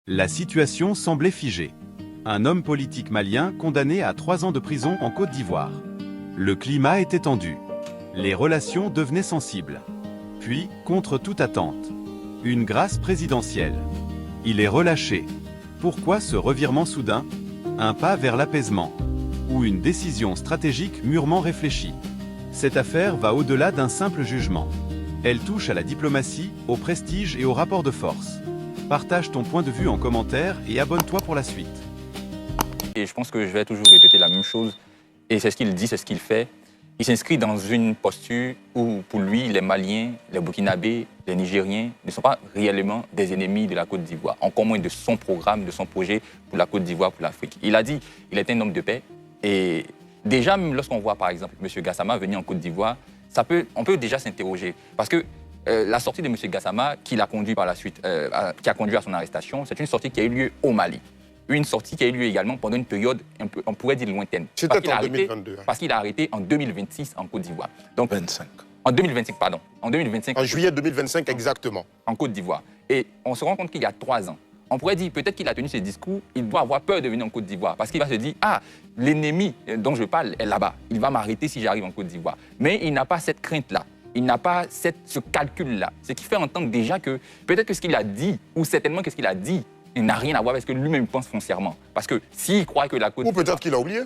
La situation semblait figée. Un homme politique malien condamné à 3 ans de prison en Côte d'Ivoire. Le climat était tendu. Les relations devenaient sensibles. Puis, contre toute attente, une grâce présidentielle. Il est relâché. Pourquoi ce revirement soudain? Un pas vers l'apaisement. Ou une décision stratégique mûrement réfléchie? Cette affaire va au-delà d'un simple jugement. Elle touche à la diplomatie, au prestige et au rapport de force. Partage ton point de vue en commentaire et abonne-toi pour la suite. Et je pense que je vais toujours répéter la même chose. Et c'est ce qu'il dit, c'est ce qu'il fait. Il s'inscrit dans une posture où, pour lui, les Maliens, les Burkinabés, les Nigériens ne sont pas réellement des ennemis de la Côte d'Ivoire, encore moins de son programme, de son projet pour la Côte d'Ivoire, pour l'Afrique. Il a dit qu'il est un homme de paix. Et déjà, même lorsqu'on voit, par exemple, M. Gassama venir en Côte d'Ivoire, on peut déjà s'interroger. Parce que la sortie de M. Gassama, qui l'a conduit par la suite, qui a conduit à son arrestation, c'est une sortie qui a eu lieu au Mali. Une sortie qui a eu lieu également pendant une période, on pourrait dire lointaine. C'était en 2022. Parce qu'il a arrêté en 2026 en Côte d'Ivoire. Donc, 25. En 2025, pardon. En 2025. En juillet 2025, exactement. En Côte d'Ivoire. Et on se rend compte qu'il y a 3 ans. On pourrait dire, peut-être qu'il a tenu ce discours, il doit avoir peur de venir en Côte d'Ivoire. Parce qu'il va se dire, ah, l'ennemi dont je parle est là-bas. Il va m'arrêter si j'arrive en Côte d'Ivoire. Mais il n'a pas cette crainte-là. Il n'a pas ce calcul-là. Ce qui fait entendre déjà que peut-être que ce qu'il a dit, ou certainement que ce qu'il a dit, il n'a rien à voir avec ce que lui-même pense foncièrement. Parce que s'il croit que la Côte d'Ivoire... Ou peut-être qu'il a oublié.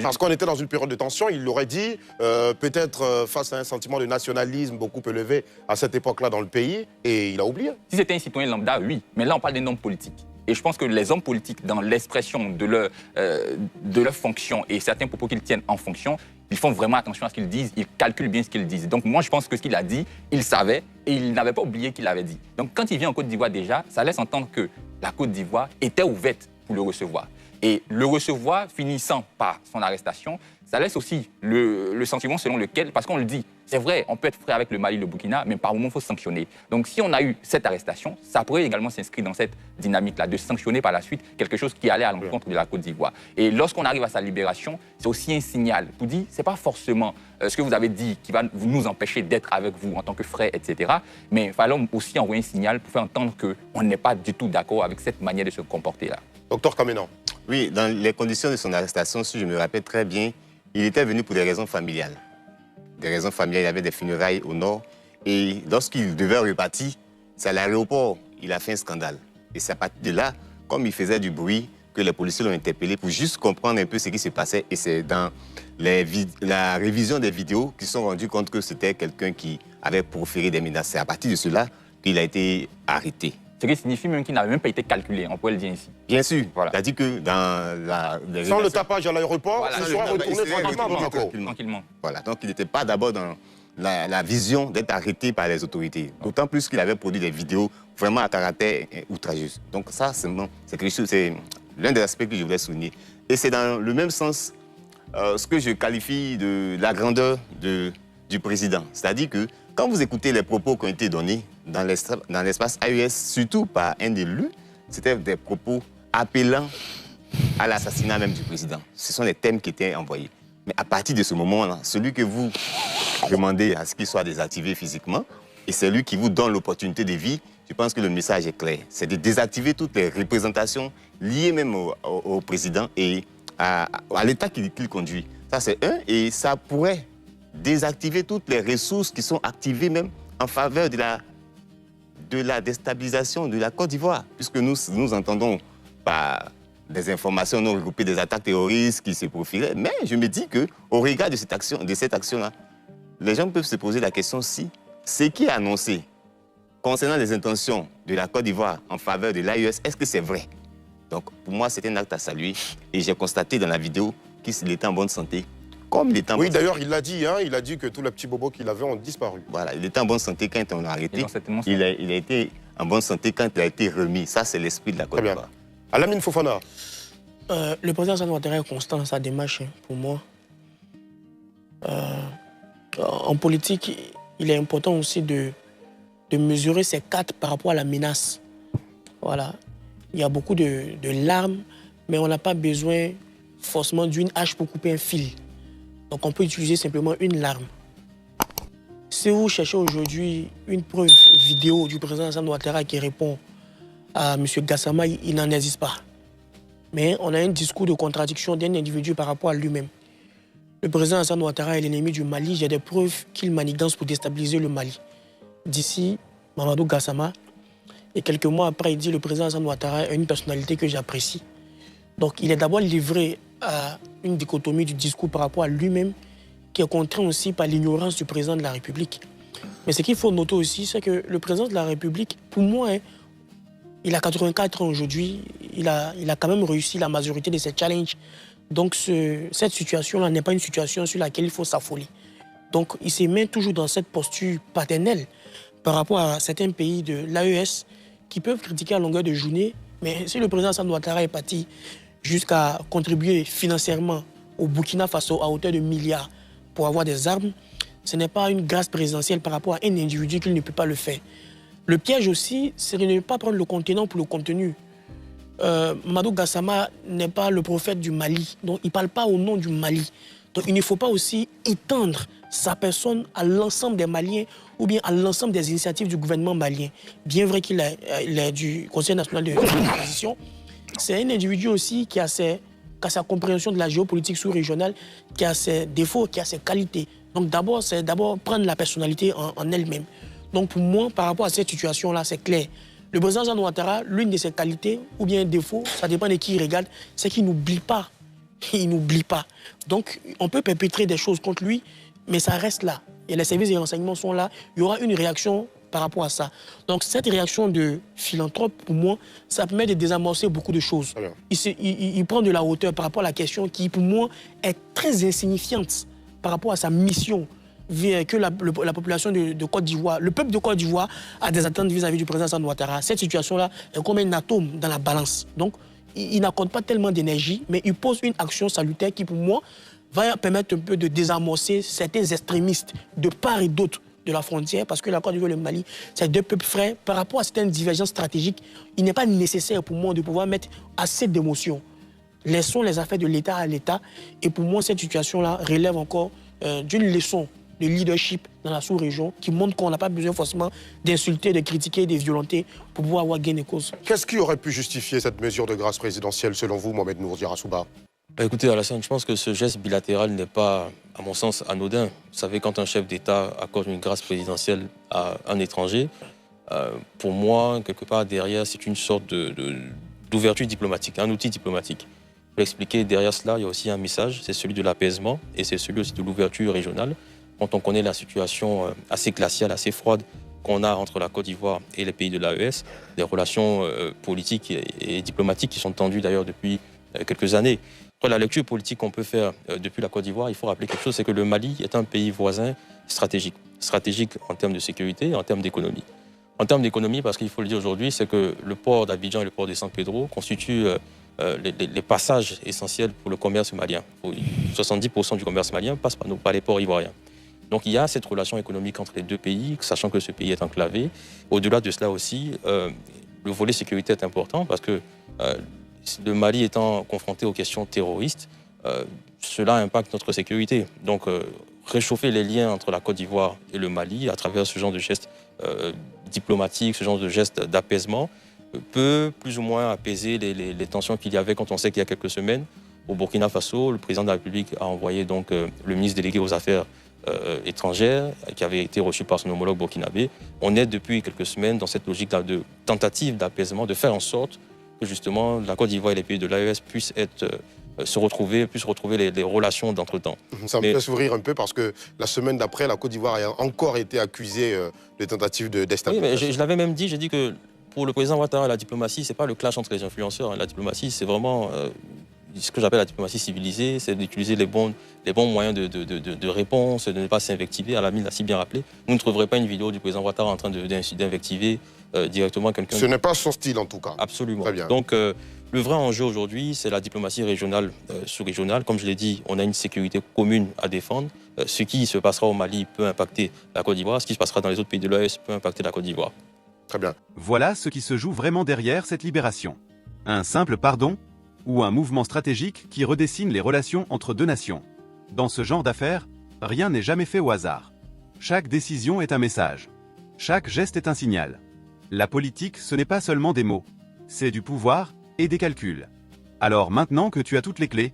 Parce qu'on était dans une période de tension, il l'aurait dit, peut-être face à un sentiment de nationalisme beaucoup élevé à cette époque-là dans le pays, et il a oublié. Si c'était un citoyen lambda, oui. Mais là, on parle d'un homme politique. Et je pense que les hommes politiques, dans l'expression de leur fonction et certains propos qu'ils tiennent en fonction, ils font vraiment attention à ce qu'ils disent, ils calculent bien ce qu'ils disent. Donc moi, je pense que ce qu'il a dit, il savait et il n'avait pas oublié qu'il l'avait dit. Donc quand il vient en Côte d'Ivoire déjà, ça laisse entendre que la Côte d'Ivoire était ouverte pour le recevoir. Et le recevoir finissant par son arrestation, ça laisse aussi le sentiment selon lequel, parce qu'on le dit, c'est vrai, on peut être frère avec le Mali, le Burkina, mais par moment, il faut sanctionner. Donc si on a eu cette arrestation, ça pourrait également s'inscrire dans cette dynamique-là, de sanctionner par la suite quelque chose qui allait à l'encontre de la Côte d'Ivoire. Et lorsqu'on arrive à sa libération, c'est aussi un signal pour dire, c'est pas forcément ce que vous avez dit qui va nous empêcher d'être avec vous en tant que frères, etc. Mais il fallait aussi envoyer un signal pour faire entendre qu'on n'est pas du tout d'accord avec cette manière de se comporter-là. Docteur Kamenan. Oui, dans les conditions de son arrestation, si je me rappelle très bien, il était venu pour des raisons familiales. Des raisons familiales, il y avait des funérailles au nord. Et lorsqu'il devait repartir, c'est à l'aéroport, il a fait un scandale. Et c'est à partir de là, comme il faisait du bruit, que les policiers l'ont interpellé pour juste comprendre un peu ce qui se passait. Et c'est dans la révision des vidéos qu'ils se sont rendus compte que c'était quelqu'un qui avait proféré des menaces. C'est à partir de cela qu'il a été arrêté. Ce qui signifie même qu'il n'avait même pas été calculé, on pourrait le dire ici. Bien sûr. Voilà. C'est-à-dire que dans la... Sans le tapage à l'aéroport, il serait retourné tranquillement. Voilà, donc il n'était pas d'abord dans la vision d'être arrêté par les autorités. D'autant plus qu'il avait produit des vidéos vraiment à caractère outrageux. Donc ça, c'est l'un des aspects que je voulais souligner. Et c'est dans le même sens ce que je qualifie de la grandeur du président. C'est-à-dire que quand vous écoutez les propos qui ont été donnés dans l'espace AES, surtout par un élu, c'était des propos appelant à l'assassinat même du président. Ce sont les thèmes qui étaient envoyés. Mais à partir de ce moment-là, celui que vous demandez à ce qu'il soit désactivé physiquement, et celui qui vous donne l'opportunité de vie, je pense que le message est clair. C'est de désactiver toutes les représentations liées même au président et à l'État qu'il conduit. Ça, c'est un, et ça pourrait désactiver toutes les ressources qui sont activées même en faveur de la déstabilisation de la Côte d'Ivoire, puisque nous entendons par des informations non regroupées des attaques terroristes qui se profilaient. Mais je me dis qu'au regard de cette action-là, les gens peuvent se poser la question si ce qui est annoncé concernant les intentions de la Côte d'Ivoire en faveur de l'AES, est-ce que c'est vrai? Donc pour moi, c'est un acte à saluer et j'ai constaté dans la vidéo qu'il était en bonne santé. Comme il était en bonne santé. D'ailleurs, il l'a dit, hein, il a dit que tous les petits bobos qu'il avait ont disparu. Voilà, il était en bonne santé quand on l'a arrêté. Il a été en bonne santé quand il a été remis. Ça, c'est l'esprit de la Côte d'Ivoire. Lamine Fofana. Le président Alassane Ouattara est constant dans sa démarche, pour moi. En politique, il est important aussi de mesurer ses cartes par rapport à la menace. Voilà. Il y a beaucoup de larmes, mais on n'a pas besoin forcément d'une hache pour couper un fil. Donc on peut utiliser simplement une larme. Si vous cherchez aujourd'hui une preuve vidéo du président Alassane Ouattara qui répond à M. Gassama, il n'en existe pas. Mais on a un discours de contradiction d'un individu par rapport à lui-même. Le président Alassane Ouattara est l'ennemi du Mali. J'ai des preuves qu'il manigance pour déstabiliser le Mali. D'ici, Mamadou Gassama, et quelques mois après, il dit le président Alassane Ouattara est une personnalité que j'apprécie. Donc il est d'abord livré à une dichotomie du discours par rapport à lui-même, qui est contraint aussi par l'ignorance du président de la République. Mais ce qu'il faut noter aussi, c'est que le président de la République, pour moi, il a 84 ans aujourd'hui, il a quand même réussi la majorité de ses challenges. Donc cette situation-là n'est pas une situation sur laquelle il faut s'affoler. Donc il se met toujours dans cette posture paternelle par rapport à certains pays de l'AES qui peuvent critiquer à longueur de journée. Mais si le président Alassane Ouattara est parti jusqu'à contribuer financièrement au Burkina Faso à hauteur de milliards pour avoir des armes, ce n'est pas une grâce présidentielle par rapport à un individu qu'il ne peut pas le faire. Le piège aussi, c'est de ne pas prendre le contenant pour le contenu. Mamadou Gassama n'est pas le prophète du Mali, donc il ne parle pas au nom du Mali. Donc il ne faut pas aussi étendre sa personne à l'ensemble des Maliens ou bien à l'ensemble des initiatives du gouvernement malien. Bien vrai qu'il est du Conseil national de transition, c'est un individu aussi qui a sa compréhension de la géopolitique sous-régionale, qui a ses défauts, qui a ses qualités. Donc d'abord, c'est prendre la personnalité en elle-même. Donc pour moi, par rapport à cette situation-là, c'est clair. Le président Alassane Ouattara, l'une de ses qualités ou bien un défaut, ça dépend de qui il regarde, c'est qu'il n'oublie pas. Il n'oublie pas. Donc on peut perpétrer des choses contre lui, mais ça reste là. Et les services de renseignement sont là. Il y aura une réaction par rapport à ça. Donc cette réaction de philanthrope, pour moi, ça permet de désamorcer beaucoup de choses. Il prend de la hauteur par rapport à la question qui, pour moi, est très insignifiante par rapport à sa mission que la population de Côte d'Ivoire, le peuple de Côte d'Ivoire a des attentes vis-à-vis du président Alassane Ouattara. Cette situation-là est comme un atome dans la balance. Donc, il n'accorde pas tellement d'énergie, mais il pose une action salutaire qui, pour moi, va permettre un peu de désamorcer certains extrémistes de part et d'autre de la frontière, parce que la Côte d'Ivoire et le Mali, c'est deux peuples frères. Par rapport à certaines divergences stratégiques, il n'est pas nécessaire pour moi de pouvoir mettre assez d'émotions. Laissons les affaires de l'État à l'État. Et pour moi, cette situation-là relève encore d'une leçon de leadership dans la sous-région qui montre qu'on n'a pas besoin forcément d'insulter, de critiquer, de violenter pour pouvoir avoir gain de cause. Qu'est-ce qui aurait pu justifier cette mesure de grâce présidentielle, selon vous, Mohamed Nour Djirassouba? Écoutez, Alassane, je pense que ce geste bilatéral n'est pas, à mon sens, anodin. Vous savez, quand un chef d'État accorde une grâce présidentielle à un étranger, pour moi, quelque part derrière, c'est une sorte d'ouverture diplomatique, un outil diplomatique. Pour expliquer, derrière cela, il y a aussi un message, c'est celui de l'apaisement et c'est celui aussi de l'ouverture régionale. Quand on connaît la situation assez glaciale, assez froide qu'on a entre la Côte d'Ivoire et les pays de l'AES, des relations politiques et diplomatiques qui sont tendues d'ailleurs depuis quelques années. Après, la lecture politique qu'on peut faire depuis la Côte d'Ivoire, il faut rappeler quelque chose, c'est que le Mali est un pays voisin stratégique. Stratégique en termes de sécurité et en termes d'économie. En termes d'économie, parce qu'il faut le dire aujourd'hui, c'est que le port d'Abidjan et le port de San Pedro constituent les passages essentiels pour le commerce malien. 70% du commerce malien passe par les ports ivoiriens. Donc il y a cette relation économique entre les deux pays, sachant que ce pays est enclavé. Au-delà de cela aussi, le volet sécurité est important parce que le Mali étant confronté aux questions terroristes, cela impacte notre sécurité. Donc réchauffer les liens entre la Côte d'Ivoire et le Mali à travers ce genre de gestes diplomatiques, ce genre de gestes d'apaisement, peut plus ou moins apaiser les tensions qu'il y avait quand on sait qu'il y a quelques semaines, au Burkina Faso, le président de la République a envoyé donc le ministre délégué aux Affaires étrangères, qui avait été reçu par son homologue burkinabé. On est depuis quelques semaines dans cette logique de tentative d'apaisement, de faire en sorte que justement la Côte d'Ivoire et les pays de l'AES puissent retrouver les relations d'entre-temps. Ça me fait sourire un peu parce que la semaine d'après, la Côte d'Ivoire a encore été accusée de tentative de déstabilisation. Oui, mais je l'avais même dit, j'ai dit que pour le président Ouattara, la diplomatie, c'est pas le clash entre les influenceurs. La diplomatie, c'est vraiment ce que j'appelle la diplomatie civilisée, c'est d'utiliser les bons moyens de réponse, de ne pas s'invectiver. Alamine l'a si bien rappelé. Vous ne trouverez pas une vidéo du président Ouattara en train d'invectiver directement quelqu'un. Ce n'est pas son style en tout cas. Absolument. Très bien. Donc le vrai enjeu aujourd'hui, c'est la diplomatie régionale, sous-régionale. Comme je l'ai dit, on a une sécurité commune à défendre. Ce qui se passera au Mali peut impacter la Côte d'Ivoire. Ce qui se passera dans les autres pays de l'AES peut impacter la Côte d'Ivoire. Très bien. Voilà ce qui se joue vraiment derrière cette libération. Un simple pardon ou un mouvement stratégique qui redessine les relations entre deux nations. Dans ce genre d'affaires, rien n'est jamais fait au hasard. Chaque décision est un message. Chaque geste est un signal. La politique, ce n'est pas seulement des mots, C'est du pouvoir et des calculs. Alors maintenant que tu as toutes les clés,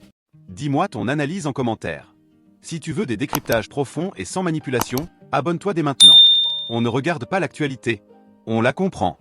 dis-moi ton analyse en commentaire. Si tu veux des décryptages profonds et sans manipulation, abonne-toi dès maintenant. On ne regarde pas l'actualité, on la comprend.